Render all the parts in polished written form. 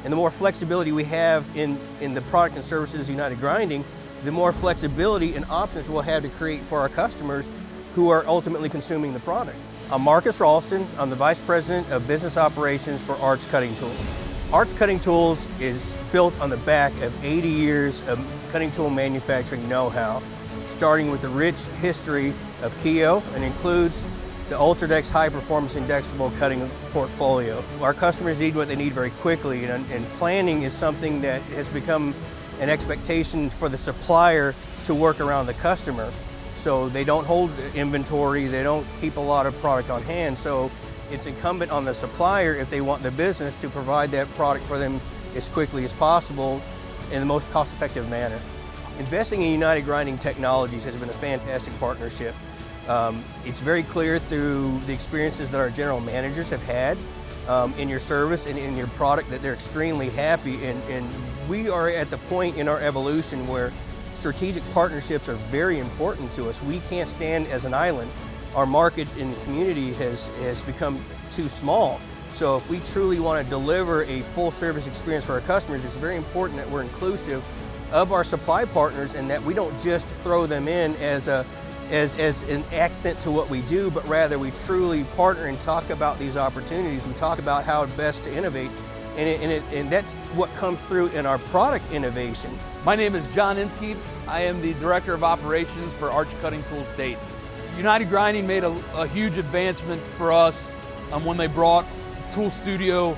And the more flexibility we have in the product and services United Grinding, the more flexibility and options we'll have to create for our customers who are ultimately consuming the product. I'm Marcus Ralston. I'm the Vice President of Business Operations for Arch Cutting Tools. Arch Cutting Tools is built on the back of 80 years of cutting tool manufacturing know-how, starting with the rich history of Keogh and includes the Ultradex high-performance indexable cutting portfolio. Our customers need what they need very quickly, and planning is something that has become an expectation for the supplier to work around the customer. So they don't hold inventory, they don't keep a lot of product on hand, so it's incumbent on the supplier, if they want the business, to provide that product for them as quickly as possible in the most cost-effective manner. Investing in United Grinding Technologies has been a fantastic partnership. It's very clear through the experiences that our general managers have had in your service and in your product that they're extremely happy, and we are at the point in our evolution where strategic partnerships are very important to us. We can't stand as an island. Our market in the community has become too small. So if we truly want to deliver a full service experience for our customers, it's very important that we're inclusive of our supply partners and that we don't just throw them in as an accent to what we do, but rather we truly partner and talk about these opportunities. We talk about how best to innovate, and that's what comes through in our product innovation. My name is John Inskeep. I am the Director of Operations for Arch Cutting Tools Dayton. United Grinding made a huge advancement for us when they brought Tool Studio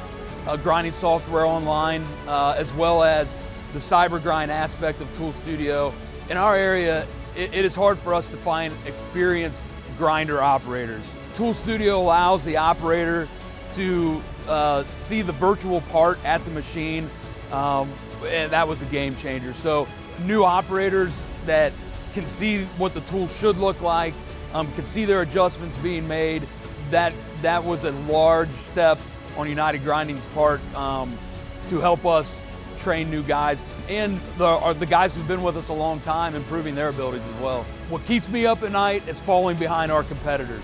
grinding software online, as well as the CyberGrind aspect of Tool Studio. In our area, it is hard for us to find experienced grinder operators. Tool Studio allows the operator to see the virtual part at the machine, and that was a game changer. So new operators that can see what the tool should look like, can see their adjustments being made, that was a large step on United Grinding's part to help us train new guys, and the guys who've been with us a long time, improving their abilities as well. What keeps me up at night is falling behind our competitors.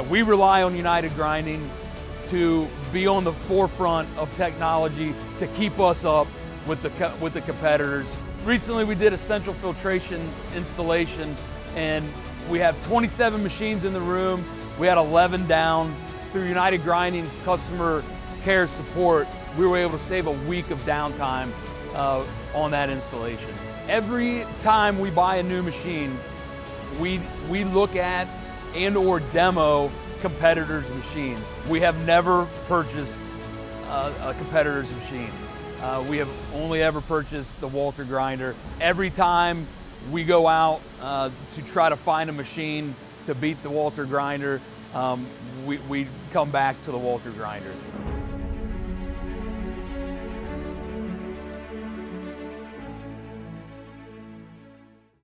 We rely on United Grinding to be on the forefront of technology to keep us up with the competitors. Recently we did a central filtration installation, and we have 27 machines in the room. We had 11 down. Through United Grinding's customer care support, we were able to save a week of downtime on that installation. Every time we buy a new machine, we look at and/or demo competitors' machines. We have never purchased a competitor's machine. We have only ever purchased the Walter grinder. Every time we go out to try to find a machine to beat the Walter grinder, we come back to the Walter grinder.